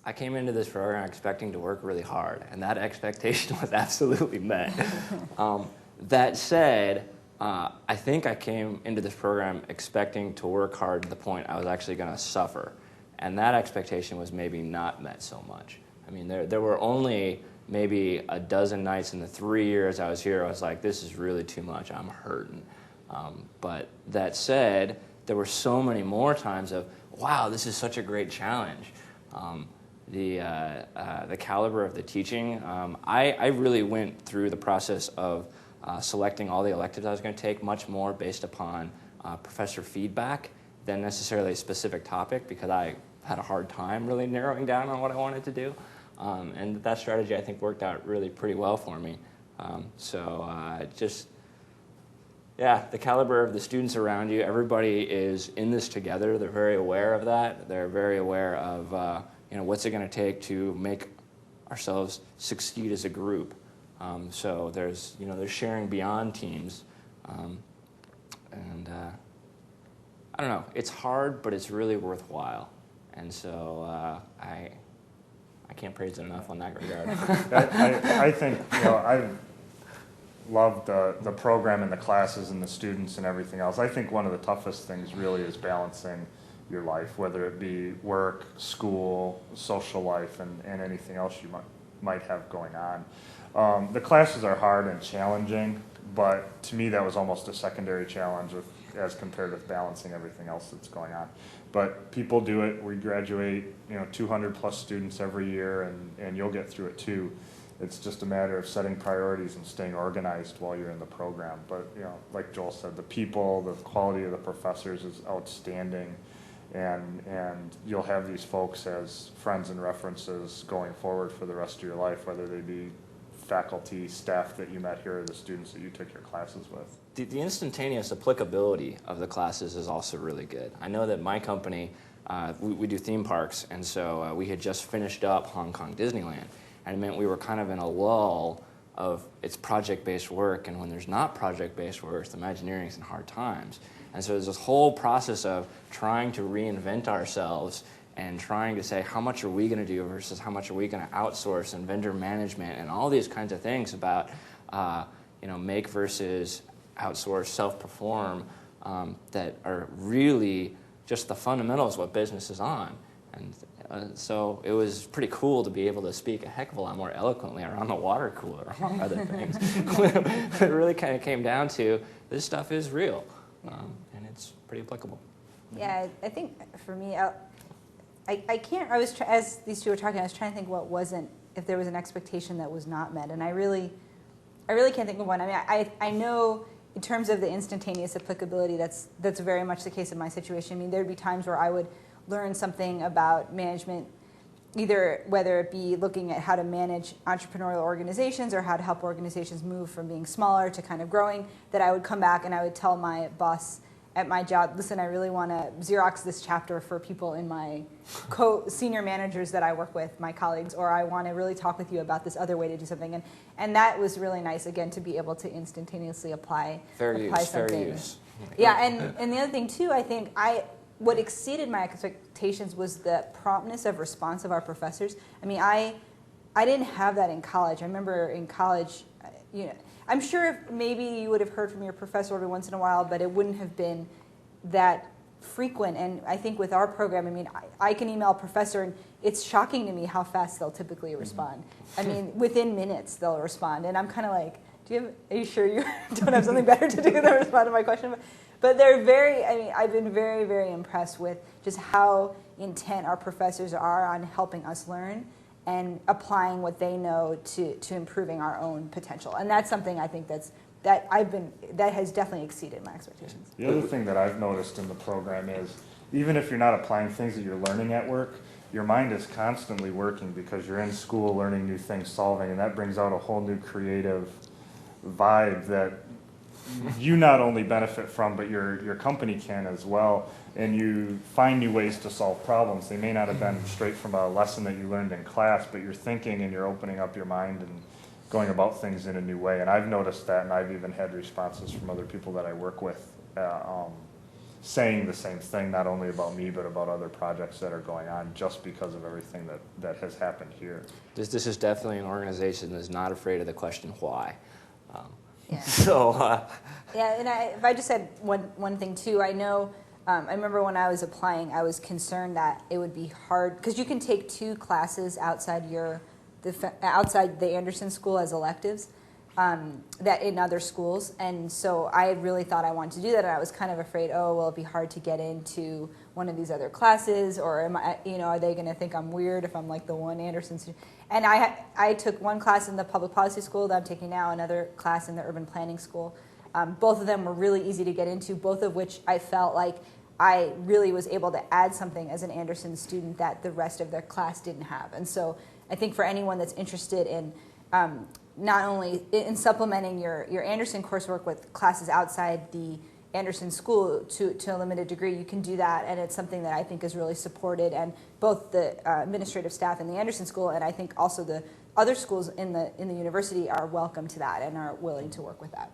I came into this program expecting to work really hard, and that expectation was absolutely met. That said, I think I came into this program expecting to work hard to the point I was actually going to suffer, and that expectation was maybe not met so much. I mean, there were only maybe a dozen nights in the 3 years I was here, I was like, this is really too much, I'm hurting. But that said, there were so many more times of, wow, this is such a great challenge. The caliber of the teaching, I really went through the process of selecting all the electives I was going to take much more based upon professor feedback than necessarily a specific topic, because I had a hard time really narrowing down on what I wanted to do. And that strategy, I think, worked out really pretty well for me. The caliber of the students around you, everybody is in this together. They're very aware of that. They're very aware of what's it going to take to make ourselves succeed as a group. So there's sharing beyond teams. I don't know, it's hard, but it's really worthwhile. And so I can't praise it enough on that regard. I think, I've loved the program and the classes and the students and everything else. I think one of the toughest things really is balancing your life, whether it be work, school, social life, and anything else you might have going on. The classes are hard and challenging, but to me that was almost a secondary challenge as compared with balancing everything else that's going on. But people do it. We graduate 200 plus students every year, and you'll get through it too. It's just a matter of setting priorities and staying organized while you're in the program. But like Joel said, the people, the quality of the professors is outstanding, and you'll have these folks as friends and references going forward for the rest of your life, whether they be faculty, staff that you met here, or the students that you took your classes with. The instantaneous applicability of the classes is also really good. I know that my company, we do theme parks, and so we had just finished up Hong Kong Disneyland, and it meant we were kind of in a lull of it's project-based work, and when there's not project-based work, Imagineering's in hard times. And so there's this whole process of trying to reinvent ourselves and trying to say, how much are we going to do versus how much are we going to outsource, and vendor management and all these kinds of things about make versus outsource, self-perform, that are really just the fundamentals of what business is on. And so it was pretty cool to be able to speak a heck of a lot more eloquently around the water cooler, among other things. It really kind of came down to, this stuff is real, and it's pretty applicable. Yeah, I think for me, as these two were talking, I was trying to think if there was an expectation that was not met, and I really can't think of one. I mean, I know in terms of the instantaneous applicability, that's very much the case in my situation. I mean, there'd be times where I would learn something about management, either whether it be looking at how to manage entrepreneurial organizations or how to help organizations move from being smaller to kind of growing, that I would come back and I would tell my boss at my job, listen, I really want to Xerox this chapter for people in my senior managers that I work with, my colleagues, or I want to really talk with you about this other way to do something. And that was really nice, again, to be able to instantaneously apply something. Fair use. Yeah, and the other thing, too, I think what exceeded my expectations was the promptness of response of our professors. I mean, I didn't have that in college. I remember in college, I'm sure maybe you would have heard from your professor every once in a while, but it wouldn't have been that frequent. And I think with our program, I mean, I can email a professor, and it's shocking to me how fast they'll typically respond. I mean, within minutes they'll respond, and I'm kind of like, are you sure you don't have something better to do than respond to my question? But I've been very, very impressed with just how intent our professors are on helping us learn and applying what they know to improving our own potential. And that's something I think that has definitely exceeded my expectations. The other thing that I've noticed in the program is, even if you're not applying things that you're learning at work, your mind is constantly working because you're in school learning new things, solving, and that brings out a whole new creative vibe that you not only benefit from, but your company can as well. And you find new ways to solve problems. They may not have been straight from a lesson that you learned in class, but you're thinking and you're opening up your mind and going about things in a new way. And I've noticed that, and I've even had responses from other people that I work with saying the same thing, not only about me, but about other projects that are going on, just because of everything that has happened here. This is definitely an organization that's not afraid of the question why. Yeah. So. Yeah, and if I just said one thing too, I know, I remember when I was applying, I was concerned that it would be hard, because you can take 2 classes outside outside the Anderson School as electives, that in other schools, and so I really thought I wanted to do that, and I was kind of afraid, oh, well, it'd be hard to get into one of these other classes, or am I, are they going to think I'm weird if I'm like the one Anderson student? And I took one class in the public policy school that I'm taking now, another class in the urban planning school. Both of them were really easy to get into, both of which I felt like I really was able to add something as an Anderson student that the rest of their class didn't have. And so I think for anyone that's interested in not only in supplementing your Anderson coursework with classes outside the Anderson School to a limited degree, you can do that, and it's something that I think is really supported, and both the administrative staff in the Anderson School and I think also the other schools in the university are welcome to that and are willing to work with that.